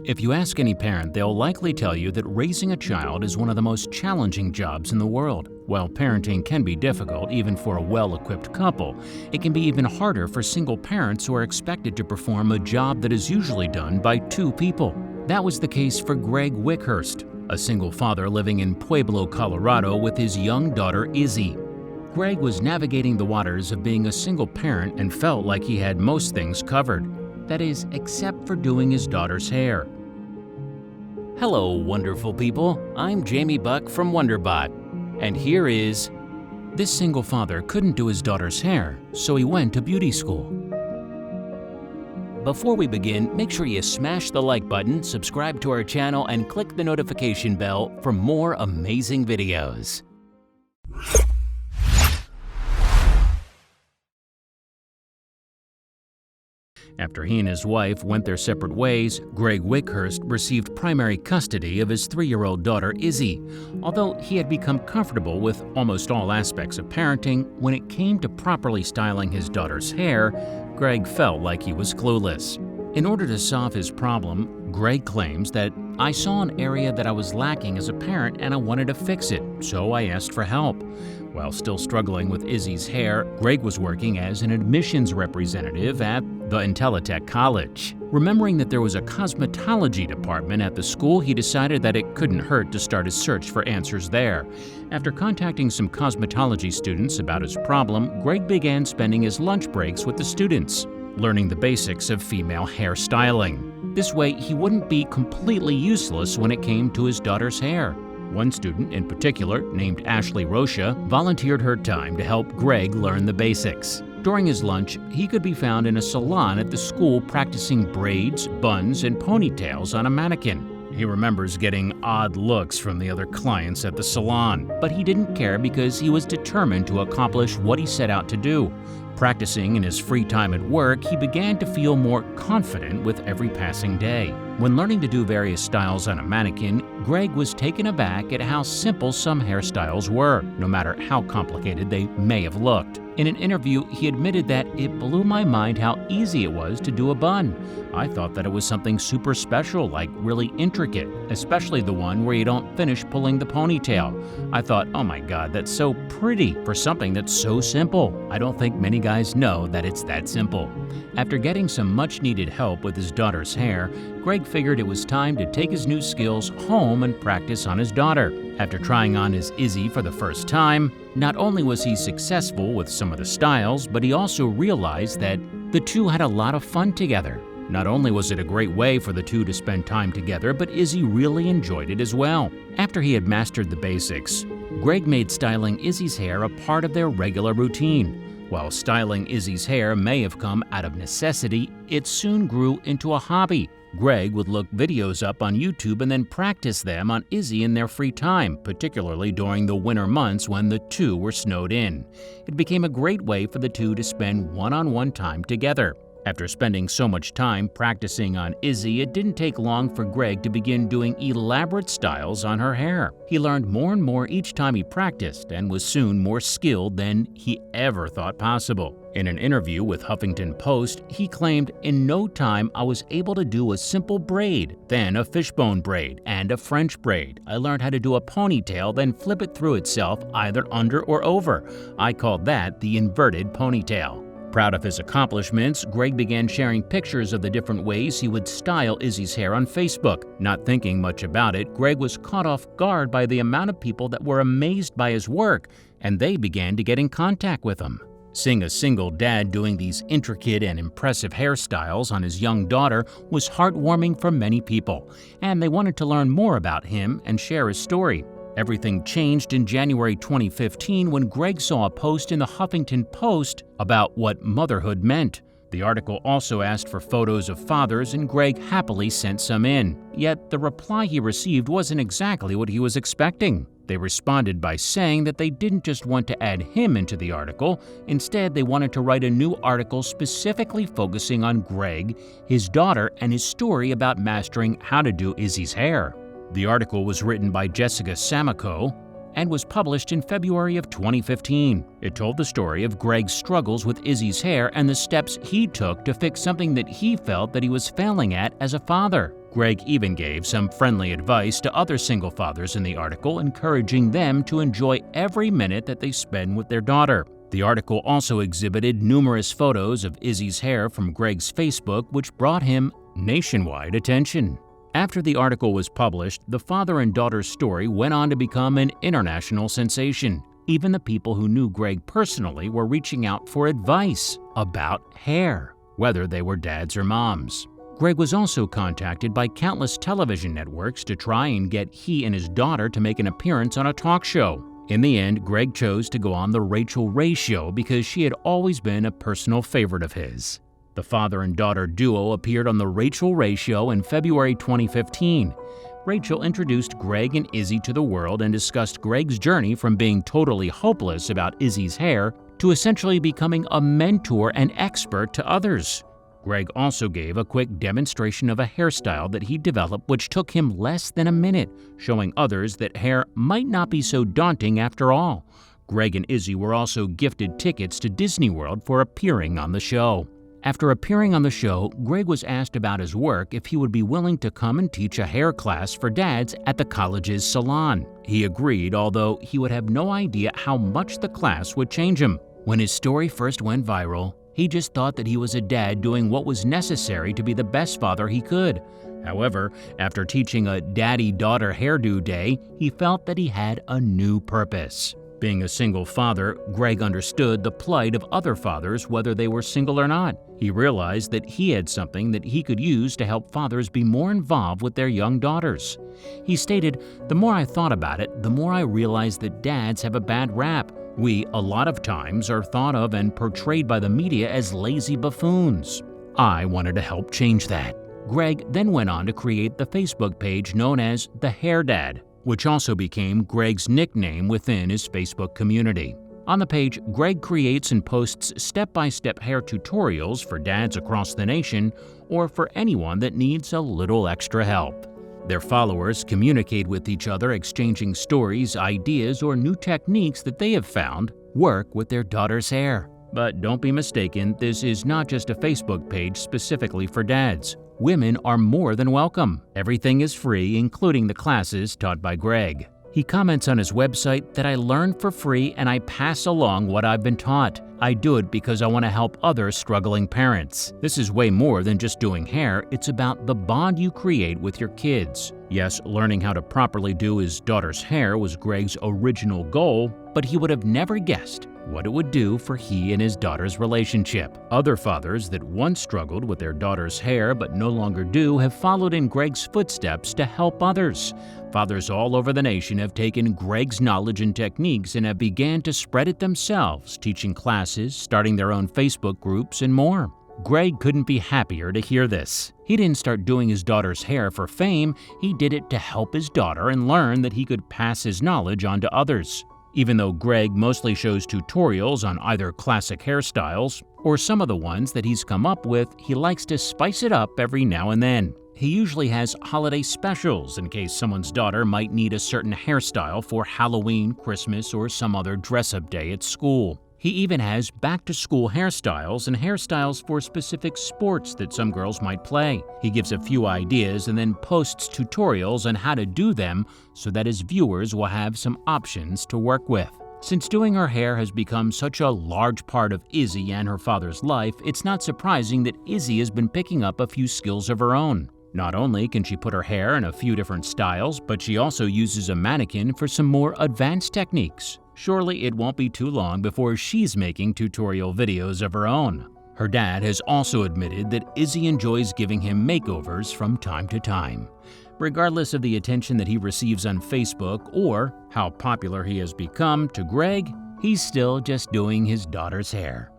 If you ask any parent, they'll likely tell you that raising a child is one of the most challenging jobs in the world. While parenting can be difficult even for a well-equipped couple, it can be even harder for single parents who are expected to perform a job that is usually done by two people. That was the case for Greg Wickhurst, a single father living in Pueblo, Colorado with his young daughter Izzy. Greg was navigating the waters of being a single parent and felt like he had most things covered. That is, except for doing his daughter's hair. Hello, wonderful people. I'm Jamie Buck from WonderBot. And here is... This single father couldn't do his daughter's hair, so he went to beauty school. Before we begin, make sure you smash the like button, subscribe to our channel, and click the notification bell for more amazing videos. After he and his wife went their separate ways, Greg Wickhurst received primary custody of his 3-year-old daughter Izzy. Although he had become comfortable with almost all aspects of parenting, when it came to properly styling his daughter's hair, Greg felt like he was clueless. In order to solve his problem, Greg claims that I saw an area that I was lacking as a parent and I wanted to fix it, so I asked for help. While still struggling with Izzy's hair, Greg was working as an admissions representative at the IntelliTech College. Remembering that there was a cosmetology department at the school, he decided that it couldn't hurt to start his search for answers there. After contacting some cosmetology students about his problem, Greg began spending his lunch breaks with the students, learning the basics of female hairstyling. This way, he wouldn't be completely useless when it came to his daughter's hair. One student in particular, named Ashley Rocha, volunteered her time to help Greg learn the basics. During his lunch, he could be found in a salon at the school practicing braids, buns, and ponytails on a mannequin. He remembers getting odd looks from the other clients at the salon, but he didn't care because he was determined to accomplish what he set out to do. Practicing in his free time at work, he began to feel more confident with every passing day. When learning to do various styles on a mannequin, Greg was taken aback at how simple some hairstyles were, no matter how complicated they may have looked. In an interview, he admitted that it blew my mind how easy it was to do a bun. I thought that it was something super special, like really intricate, especially the one where you don't finish pulling the ponytail. I thought, oh my God, that's so pretty for something that's so simple. I don't think many guys know that it's that simple. After getting some much-needed help with his daughter's hair, Greg figured it was time to take his new skills home and practice on his daughter. After trying on his Izzy for the first time, not only was he successful with some of the styles, but he also realized that the two had a lot of fun together. Not only was it a great way for the two to spend time together, but Izzy really enjoyed it as well. After he had mastered the basics, Greg made styling Izzy's hair a part of their regular routine. While styling Izzy's hair may have come out of necessity, it soon grew into a hobby. Greg would look videos up on YouTube and then practice them on Izzy in their free time, particularly during the winter months when the two were snowed in. It became a great way for the two to spend one-on-one time together. After spending so much time practicing on Izzy, it didn't take long for Greg to begin doing elaborate styles on her hair. He learned more and more each time he practiced and was soon more skilled than he ever thought possible. In an interview with Huffington Post, he claimed, "In no time I was able to do a simple braid, then a fishbone braid, and a French braid. I learned how to do a ponytail, then flip it through itself either under or over. I called that the inverted ponytail." Proud of his accomplishments, Greg began sharing pictures of the different ways he would style Izzy's hair on Facebook. Not thinking much about it, Greg was caught off guard by the amount of people that were amazed by his work, and they began to get in contact with him. Seeing a single dad doing these intricate and impressive hairstyles on his young daughter was heartwarming for many people, and they wanted to learn more about him and share his story. Everything changed in January 2015 when Greg saw a post in the Huffington Post about what motherhood meant. The article also asked for photos of fathers, and Greg happily sent some in. Yet the reply he received wasn't exactly what he was expecting. They responded by saying that they didn't just want to add him into the article. Instead, they wanted to write a new article specifically focusing on Greg, his daughter, and his story about mastering how to do Izzy's hair. The article was written by Jessica Samico and was published in February of 2015. It told the story of Greg's struggles with Izzy's hair and the steps he took to fix something that he felt that he was failing at as a father. Greg even gave some friendly advice to other single fathers in the article, encouraging them to enjoy every minute that they spend with their daughter. The article also exhibited numerous photos of Izzy's hair from Greg's Facebook, which brought him nationwide attention. After the article was published, the father and daughter's story went on to become an international sensation. Even the people who knew Greg personally were reaching out for advice about hair, whether they were dads or moms. Greg was also contacted by countless television networks to try and get he and his daughter to make an appearance on a talk show. In the end, Greg chose to go on The Rachel Ray Show because she had always been a personal favorite of his. The father and daughter duo appeared on The Rachel Ray Show in February 2015. Rachel introduced Greg and Izzy to the world and discussed Greg's journey from being totally hopeless about Izzy's hair to essentially becoming a mentor and expert to others. Greg also gave a quick demonstration of a hairstyle that he developed, which took him less than a minute, showing others that hair might not be so daunting after all. Greg and Izzy were also gifted tickets to Disney World for appearing on the show. After appearing on the show, Greg was asked about his work if he would be willing to come and teach a hair class for dads at the college's salon. He agreed, although he would have no idea how much the class would change him. When his story first went viral, he just thought that he was a dad doing what was necessary to be the best father he could. However, after teaching a daddy-daughter hairdo day, he felt that he had a new purpose. Being a single father, Greg understood the plight of other fathers, whether they were single or not. He realized that he had something that he could use to help fathers be more involved with their young daughters. He stated, "The more I thought about it, the more I realized that dads have a bad rap. We, a lot of times, are thought of and portrayed by the media as lazy buffoons. I wanted to help change that." Greg then went on to create the Facebook page known as The Hair Dad, which also became Greg's nickname within his Facebook community. On the page, Greg creates and posts step-by-step hair tutorials for dads across the nation or for anyone that needs a little extra help. Their followers communicate with each other, exchanging stories, ideas, or new techniques that they have found work with their daughter's hair. But don't be mistaken, this is not just a Facebook page specifically for dads. Women are more than welcome. Everything is free, including the classes taught by Greg. He comments on his website that I learn for free and I pass along what I've been taught. I do it because I want to help other struggling parents. This is way more than just doing hair, it's about the bond you create with your kids. Yes, learning how to properly do his daughter's hair was Greg's original goal, but he would have never guessed what it would do for he and his daughter's relationship. Other fathers that once struggled with their daughter's hair but no longer do have followed in Greg's footsteps to help others. Fathers all over the nation have taken Greg's knowledge and techniques and have began to spread it themselves, teaching classes, starting their own Facebook groups, and more. Greg couldn't be happier to hear this. He didn't start doing his daughter's hair for fame, he did it to help his daughter and learn that he could pass his knowledge on to others. Even though Greg mostly shows tutorials on either classic hairstyles or some of the ones that he's come up with, he likes to spice it up every now and then. He usually has holiday specials in case someone's daughter might need a certain hairstyle for Halloween, Christmas, or some other dress-up day at school. He even has back-to-school hairstyles and hairstyles for specific sports that some girls might play. He gives a few ideas and then posts tutorials on how to do them so that his viewers will have some options to work with. Since doing her hair has become such a large part of Izzy and her father's life, it's not surprising that Izzy has been picking up a few skills of her own. Not only can she put her hair in a few different styles, but she also uses a mannequin for some more advanced techniques. Surely it won't be too long before she's making tutorial videos of her own. Her dad has also admitted that Izzy enjoys giving him makeovers from time to time. Regardless of the attention that he receives on Facebook or how popular he has become to Greg, he's still just doing his daughter's hair.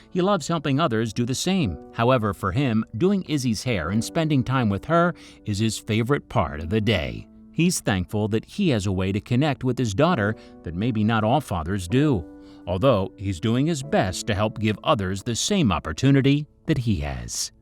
He loves helping others do the same. However, for him, doing Izzy's hair and spending time with her is his favorite part of the day. He's thankful that he has a way to connect with his daughter that maybe not all fathers do, although he's doing his best to help give others the same opportunity that he has.